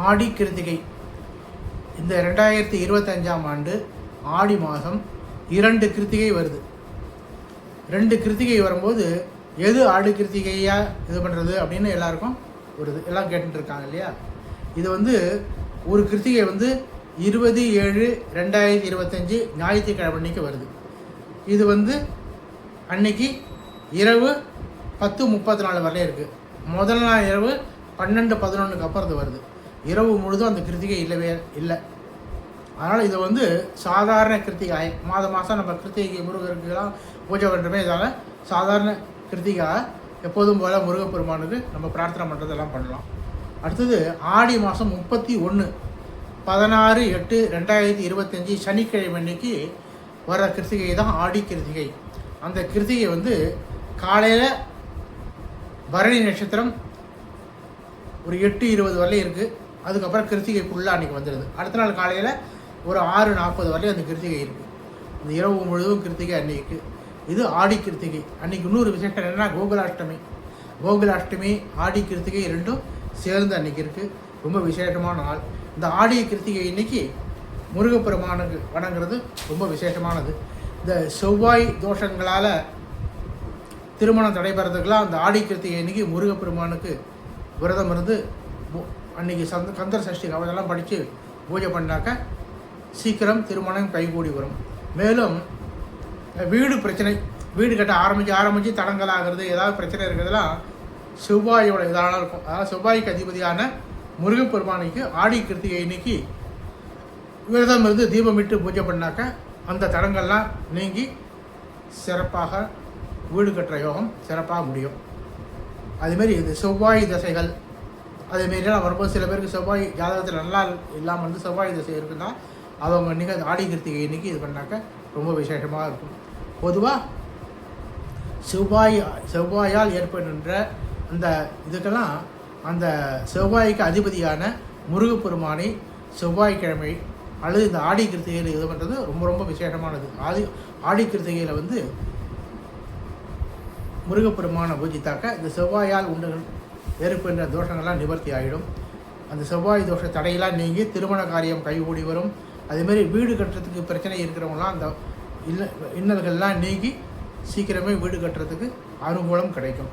ஆடி கிருத்திகை. இந்த 2025ஆம் ஆண்டு ஆடி மாதம் 2 கிருத்திகை வருது. 2 கிருத்திகை வரும்போது எது ஆடி கிருத்திகையாக இது பண்ணுறது அப்படின்னு எல்லாருக்கும் ஒரு எல்லாம் கேட்டுருக்காங்க இல்லையா. இது ஒரு கிருத்திகை 20/7/2025 ஞாயிற்றுக்கிழமை அன்றைக்கி வருது. இது அன்னைக்கு இரவு 10:34 வரலே இருக்குது. முதல் நாள் இரவு 12-11க்கு அப்புறம் இது வருது. இரவு முழுதும் அந்த கிருத்திகை இல்லவே இல்லை. அதனால் இது சாதாரண கிருத்திகை. மாதம் நம்ம கிருத்திகை முருகருக்கெல்லாம் பூஜை பண்ணுறோமே, இதனால் சாதாரண கிருத்திகை எப்போதும் போல் முருகப்பெருமானுக்கு நம்ம பிரார்த்தனை பண்ணுறதெல்லாம் பண்ணலாம். அடுத்தது ஆடி மாதம் 31/16/8/2025 சனிக்கிழமை அன்னைக்கு வர கிருத்திகை தான் ஆடி கிருத்திகை. அந்த கிருத்திகை காலையில் பரணி நட்சத்திரம் ஒரு 8:20 வரலையும் இருக்குது. அதுக்கப்புறம் கிருத்திகை ஃபுல்லாக அன்றைக்கி வந்துடுது. அடுத்த நாள் காலையில் ஒரு 6:40 வரலையும் அந்த கிருத்திகை இருக்குது. இந்த இரவு முழுவதும் கிருத்திகை அன்னைக்கு. இது ஆடி கிருத்திகை. அன்றைக்கி இன்னொரு விசேஷம் என்னென்னா கோகுலாஷ்டமி ஆடி கிருத்திகை ரெண்டும் சேர்ந்து அன்றைக்கி இருக்குது. ரொம்ப விசேஷமான நாள். இந்த ஆடி கிருத்திகை இன்னைக்கு முருகப்பெருமானுக்கு வணங்குறது ரொம்ப விசேஷமானது. இந்த செவ்வாய் தோஷங்களால் திருமணம் தடைபெறதுக்கெல்லாம் அந்த ஆடி கிருத்திகை இன்னைக்கு முருகப்பெருமானுக்கு விரதம் இருந்து அன்றைக்கி கந்தர் சஷ்டி கவலையெல்லாம் படித்து பூஜை பண்ணாக்க சீக்கிரம் திருமணம் கைகூடி வரும். மேலும் வீடு பிரச்சனை, வீடு கட்ட ஆரம்பித்து தடங்கலாகிறது, ஏதாவது பிரச்சனை இருக்கிறதுலாம் செவ்வாயோட இதான இருக்கும். அதாவது செவ்வாய்க்கு அதிபதியான முருகப்பெருமானுக்கு ஆடி கிருத்திகை இன்னைக்கு விரதம் இருந்து தீபமிட்டு பூஜை பண்ணாக்க அந்த தடங்கள்லாம் நீங்கி சிறப்பாக வீடு கட்டுற யோகம் சிறப்பாக முடியும். அதுமாரி இது செவ்வாய் தசைகள் அதேமாரிலாம் வரும்போது சில பேருக்கு செவ்வாய் ஜாதகத்தில் நல்லா இல்லாமல் செவ்வாய் தசை இருக்குன்னா அவங்க இன்றைக்கி அந்த ஆடி கிருத்திகை இன்றைக்கி இது பண்ணாக்க ரொம்ப விசேஷமாக இருக்கும். பொதுவாக செவ்வாயால் ஏற்படுகின்ற அந்த இதுக்கெல்லாம் அந்த செவ்வாய்க்கு அதிபதியான முருகப்பெருமானை செவ்வாய்க்கிழமை அல்லது இந்த ஆடி கிருத்திகையில் இது பண்ணுறது ரொம்ப ரொம்ப விசேஷமானது. ஆடி கிருத்திகையில் முருகப்பெருமானை பூஜித்தாக்க இந்த செவ்வாயால் உண்டு ஏற்படுகின்ற தோஷங்கள்லாம் நிவர்த்தி ஆகிடும். அந்த செவ்வாய் தோஷ தடையெல்லாம் நீங்கி திருமண காரியம் கைகூடி வரும். அதேமாரி வீடு கட்டுறதுக்கு பிரச்சனை இருக்கிறவங்களாம் அந்த இன்னல்கள்லாம் நீங்கி சீக்கிரமே வீடு கட்டுறதுக்கு அனுகூலம் கிடைக்கும்.